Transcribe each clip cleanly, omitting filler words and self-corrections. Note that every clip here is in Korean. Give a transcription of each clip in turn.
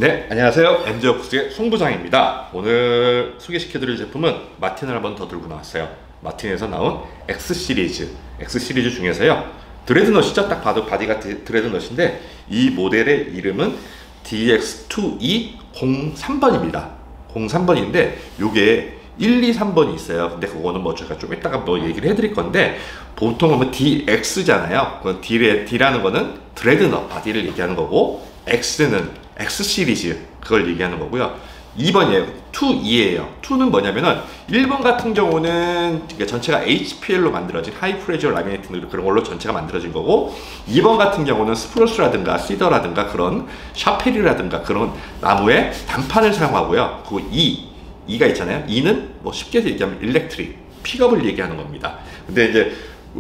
네, 안녕하세요. MZ워크스의 송부장입니다. 오늘 소개시켜드릴 제품은 마틴을 한번 더 들고 나왔어요. 마틴에서 나온 X 시리즈 중에서요, 드레드넛이죠. 딱 봐도 바디가 드레드넛인데 이 모델의 이름은 DX2E03번입니다 03번인데 요게 1, 2, 3번이 있어요. 근데 그거는 뭐 제가 좀 이따가 뭐 얘기를 해드릴 건데, 보통 보면 DX잖아요. D라는 거는 드레드넛 바디를 얘기하는 거고, X는 X 시리즈 그걸 얘기하는 거고요. 2번이에요. 2E예요. 2는 뭐냐면은 1번 같은 경우는 전체가 HPL로 만들어진 하이 프레저 라미네이트 그런 걸로 전체가 만들어진 거고, 2번 같은 경우는 스프루스라든가 시더라든가 그런 샤펠이라든가 그런 나무의 단판을 사용하고요. 그리고 E가 있잖아요. E는 뭐 쉽게 얘기하면 일렉트릭 픽업을 얘기하는 겁니다. 근데 이제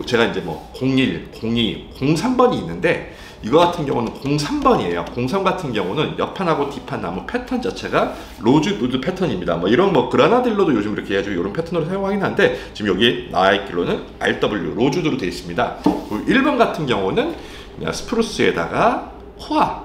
제가 이제 뭐 01, 02, 03번이 있는데, 이거 같은 경우는 03번이에요. 03 같은 경우는 옆판하고 뒷판 나무 패턴 자체가 로즈우드 패턴입니다. 뭐 이런 뭐 그라나딜로도 요즘 이렇게 해가지고 이런 패턴으로 사용하긴 한데, 지금 여기 나와 있기로는 RW 로즈우드로 되어 있습니다. 그리고 1번 같은 경우는 그냥 스프루스에다가 코아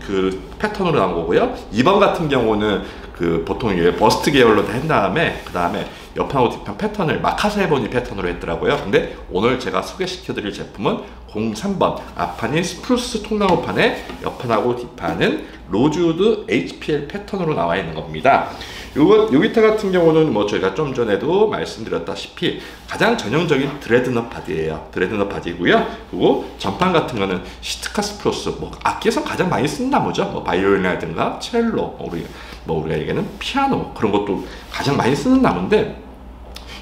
그 패턴으로 나온 거고요. 2번 같은 경우는 그 보통 이게 버스트 계열로 한 다음에 그 다음에 옆판하고 뒷판 패턴을 마카사 에보니 패턴으로 했더라고요. 근데 오늘 제가 소개시켜 드릴 제품은 03번 앞판이 스프루스 통나무판에 옆판하고 뒷판은 로즈우드 HPL 패턴으로 나와 있는 겁니다. 요 기타 같은 경우는 뭐 저희가 좀 전에도 말씀드렸다시피 가장 전형적인 드레드넛 바디예요. 드레드넛 바디고요. 그리고 전판 같은 거는 시트카 스프루스, 뭐 악기에서 가장 많이 쓰는 나무죠. 뭐 바이올린이라든가 첼로, 우리가 얘기하는 피아노 그런 것도 가장 많이 쓰는 나무인데,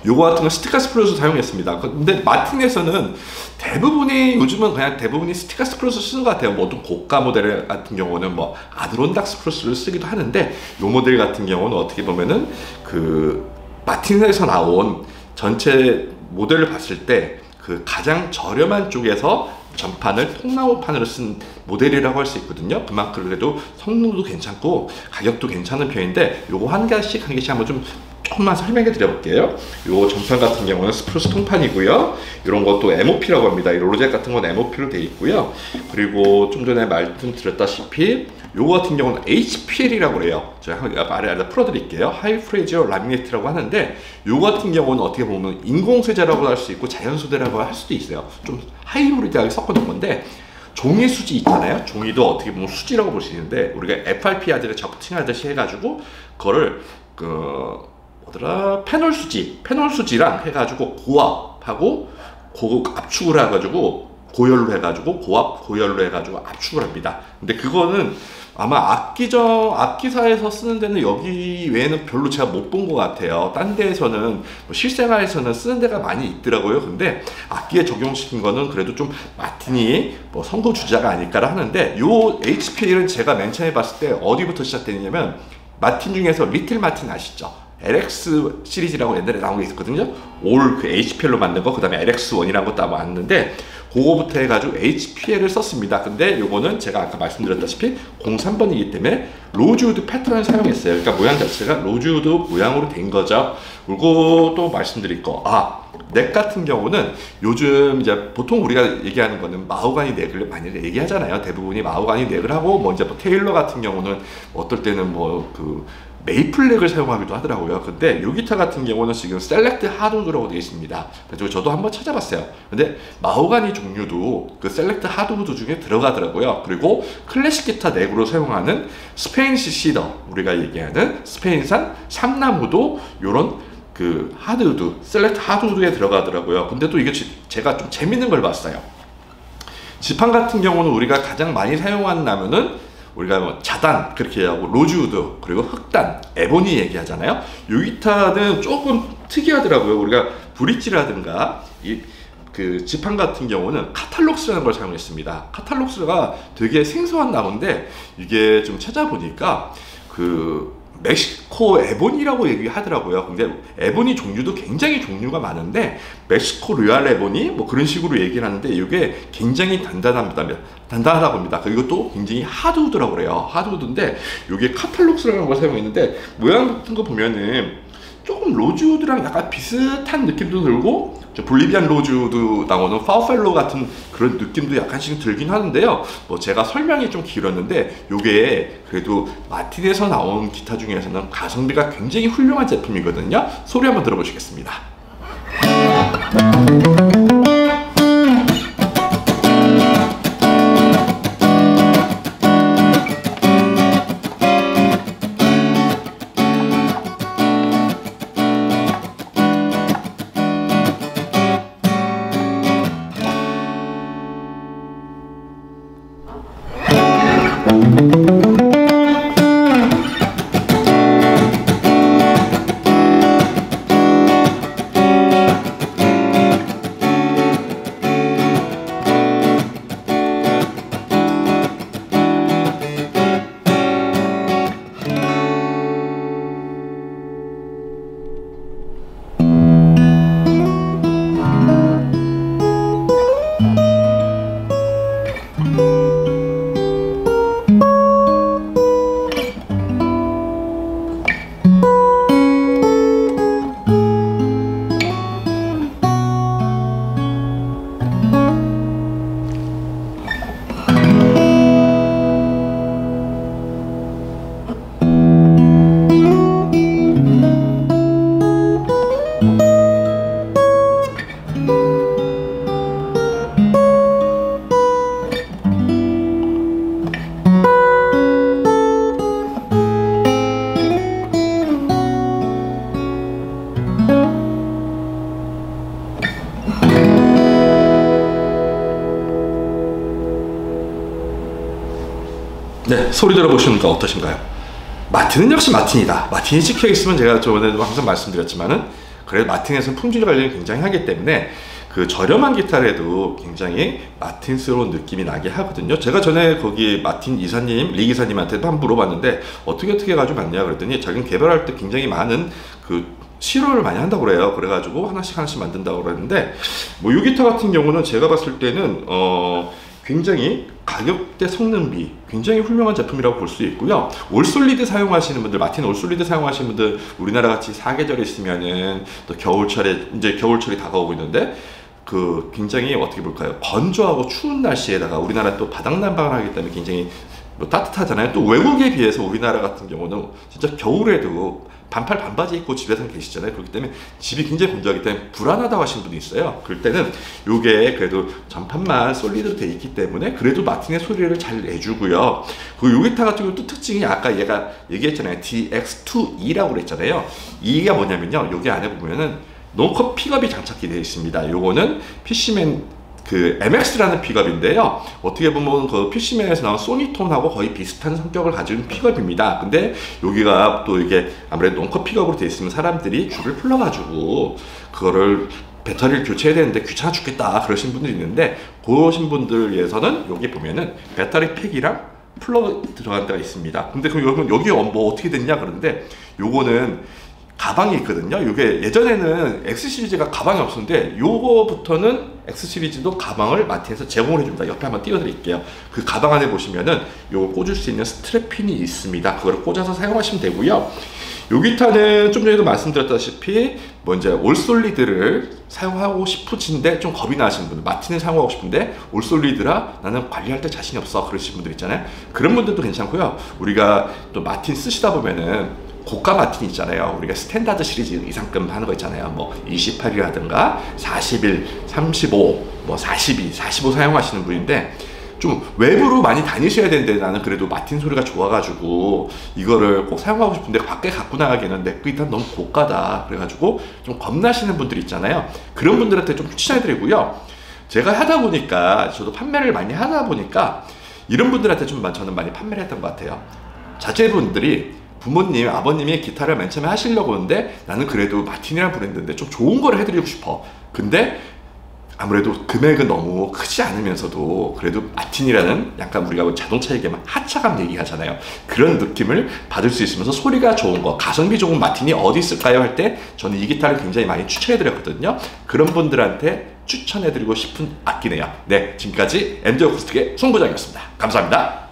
요거 같은 건 스티카 스프루스 사용했습니다. 근데 마틴에서는 요즘은 그냥 대부분이 스티카 스프루스 쓰는 것 같아요. 뭐 좀 고가 모델 같은 경우는 뭐 아드론닥 스프루스를 쓰기도 하는데, 요 모델 같은 경우는 어떻게 보면은 그 마틴에서 나온 전체 모델을 봤을 때 그 가장 저렴한 쪽에서 전판을 통나무판으로 쓴 모델이라고 할 수 있거든요. 그만큼 그래도 성능도 괜찮고 가격도 괜찮은 편인데, 요거 한 개씩 한번 조금만 설명해 드려볼게요. 요 전판 같은 경우는 스프루스 통판이고요. 이런 것도 MOP라고 합니다. 이 로제 같은 건 MOP로 되어 있고요. 그리고 좀 전에 말씀드렸다시피 요거 같은 경우는 HPL이라고 그래요. 제가 아래 풀어드릴게요. 하이 프레저 라미네이트라고 하는데, 요거 같은 경우는 어떻게 보면 인공소재라고 할 수 있고 자연소재라고 할 수도 있어요. 좀 하이브리드하게 섞어놓은 건데, 종이 수지 있잖아요. 종이도 어떻게 보면 수지라고 볼 수 있는데, 우리가 FRP 하드를 적팅하듯이 해가지고 그거를 페놀 수지랑 해가지고 고압하고 압축을 해가지고 고열로 해가지고 고열로 해가지고 압축을 합니다. 근데 그거는 아마 악기사에서 쓰는 데는 여기 외에는 별로 제가 못 본 것 같아요. 딴 데에서는 뭐 실생활에서는 쓰는 데가 많이 있더라고요. 근데 악기에 적용시킨 거는 그래도 좀 마틴이 뭐 선구주자가 아닐까라 하는데, 요 HPL은 제가 맨 처음에 봤을 때 어디부터 시작되냐면, 마틴 중에서 리틀 마틴 아시죠? LX 시리즈라고 옛날에 나온 게 있었거든요. 올 그 HPL로 만든 거, 그 다음에 LX1이라는 것도 아마 왔는데, 그거부터 해가지고 HPL을 썼습니다. 근데 요거는 제가 아까 말씀드렸다시피 03번이기 때문에 로즈우드 패턴을 사용했어요. 그러니까 모양 자체가 로즈우드 모양으로 된 거죠. 그리고 또 말씀드릴 거, 넥 같은 경우는 요즘 이제 보통 우리가 얘기하는 거는 마호가니 넥을 많이 얘기하잖아요. 대부분이 마호가니 넥을 하고, 뭐 이제 뭐 테일러 같은 경우는 어떨 때는 뭐 그 메이플렉을 사용하기도 하더라고요. 근데 요 기타 같은 경우는 지금 셀렉트 하드우드라고 되어 있습니다. 그래서 저도 한번 찾아봤어요. 근데 마호가니 종류도 그 셀렉트 하드우드 중에 들어가더라고요. 그리고 클래식 기타 넥으로 사용하는 스페인시 시더, 우리가 얘기하는 스페인산 삼나무도 요런 그 하드우드, 셀렉트 하드우드에 들어가더라고요. 근데 또 이게 제가 좀 재밌는 걸 봤어요. 지판 같은 경우는 우리가 가장 많이 사용하는 나무는 우리가 뭐 자단 그렇게 하고 로즈우드, 그리고 흑단, 에보니 얘기하잖아요. 요 기타는 조금 특이하더라고요. 우리가 브릿지라든가 이 그 지판 같은 경우는 카탈록스라는 걸 사용했습니다. 카탈록스가 되게 생소한 나무인데 이게 좀 찾아보니까 그 멕시코 에보니라고 얘기하더라고요. 근데 에보니 종류도 굉장히 종류가 많은데 멕시코 로얄 에보니 뭐 그런 식으로 얘기를 하는데 이게 굉장히 단단하다고 합니다. 이것도 굉장히 하드우드라고 그래요. 하드우드인데 이게 카탈록스라는 걸 사용했는데 모양 같은 거 보면은 조금 로즈우드랑 약간 비슷한 느낌도 들고 볼리비안 로즈우드 나오는 파우펠로 같은 그런 느낌도 약간씩 들긴 하는데요. 뭐 제가 설명이 좀 길었는데 요게 그래도 마틴에서 나온 기타 중에서는 가성비가 굉장히 훌륭한 제품이거든요. 소리 한번 들어보시겠습니다. 네, 소리 들어보시니까 어떠신가요? 마틴은 역시 마틴이다. 마틴이 찍혀 있으면 제가 저번에도 항상 말씀드렸지만은 그래도 마틴에서는 품질 관리를 굉장히 하기 때문에 그 저렴한 기타라도 굉장히 마틴스러운 느낌이 나게 하거든요. 제가 전에 거기 마틴 이사님, 리 기사님한테 한번 물어봤는데 어떻게 해가지고 맞냐 그랬더니 자기는 개발할 때 굉장히 많은 그 실험을 많이 한다고 그래요. 그래가지고 하나씩 만든다고 그랬는데 뭐 이 기타 같은 경우는 제가 봤을 때는 굉장히 가격대 성능비 굉장히 훌륭한 제품이라고 볼 수 있고요. 올솔리드 사용하시는 분들, 마틴 올솔리드 사용하시는 분들, 우리나라 같이 사계절이 있으면은 또 겨울철에 이제 겨울철이 다가오고 있는데 그 굉장히 어떻게 볼까요? 건조하고 추운 날씨에다가 우리나라 또 바닥난방을 하기 때문에 굉장히 뭐 따뜻하잖아요. 또 외국에 비해서 우리나라 같은 경우는 진짜 겨울에도 반팔 반바지 입고 집에서 계시잖아요. 그렇기 때문에 집이 굉장히 건조하기 때문에 불안하다고 하시는 분이 있어요. 그럴 때는 요게 그래도 전판만 솔리드로 돼 있기 때문에 그래도 마틴의 소리를 잘 내주고요. 그리고 요 기타 같은 경우 또 특징이 아까 얘가 얘기했잖아요. DX2E라고 그랬잖아요. 이가 뭐냐면요. 여기 안에 보면은 논컷 픽업이 장착이 되어 있습니다. 요거는 PC맨 그 MX라는 픽업인데요. 어떻게 보면 그 PC맨에서 나온 소니톤하고 거의 비슷한 성격을 가진 픽업입니다. 근데 여기가 또 이게 아무래도 논컷 픽업으로 되어 있으면 사람들이 줄을 풀러가지고 그거를 배터리를 교체해야 되는데 귀찮아 죽겠다 그러신 분들이 있는데 그러신 분들 위해서는 여기 보면은 배터리 팩이랑 플러그 들어간 데가 있습니다. 근데 그럼 여기 뭐 어떻게 됐냐 그러는데 요거는 가방이 있거든요. 이게 예전에는 X 시리즈가 가방이 없었는데 요거부터는 X 시리즈도 가방을 마틴에서 제공을 해줍니다. 옆에 한번 띄워드릴게요. 그 가방 안에 보시면은 요거 꽂을 수 있는 스트랩핀이 있습니다. 그걸 꽂아서 사용하시면 되고요. 요 기타는 좀 전에도 말씀드렸다시피 먼저 올솔리드를 사용하고 싶으신데 좀 겁이 나시는 분들, 마틴을 사용하고 싶은데 올솔리드라 나는 관리할 때 자신이 없어 그러시는 분들 있잖아요. 그런 분들도 괜찮고요. 우리가 또 마틴 쓰시다 보면은 고가 마틴 있잖아요. 우리가 스탠다드 시리즈 이상급 하는 거 있잖아요. 뭐 28이라든가 41, 35, 뭐 42, 45 사용하시는 분인데 좀 외부로 많이 다니셔야 되는데 나는 그래도 마틴 소리가 좋아가지고 이거를 꼭 사용하고 싶은데 밖에 갖고 나가기에는 내 기타 너무 고가다 그래가지고 좀 겁나시는 분들 있잖아요. 그런 분들한테 좀 추천해드리고요. 제가 하다 보니까 저도 판매를 많이 하다 보니까 이런 분들한테 좀 저는 많이 판매를 했던 것 같아요. 자제분들이 부모님, 아버님이 기타를 맨 처음에 하시려고 하는데 나는 그래도 마틴이라는 브랜드인데 좀 좋은 걸 해드리고 싶어. 근데 아무래도 금액은 너무 크지 않으면서도 그래도 마틴이라는 약간 우리가 자동차 얘기하면 하차감 얘기하잖아요. 그런 느낌을 받을 수 있으면서 소리가 좋은 거, 가성비 좋은 마틴이 어디 있을까요? 할 때 저는 이 기타를 굉장히 많이 추천해드렸거든요. 그런 분들한테 추천해드리고 싶은 악기네요. 네, 지금까지 MD 어쿠스틱의 송부장이었습니다. 감사합니다.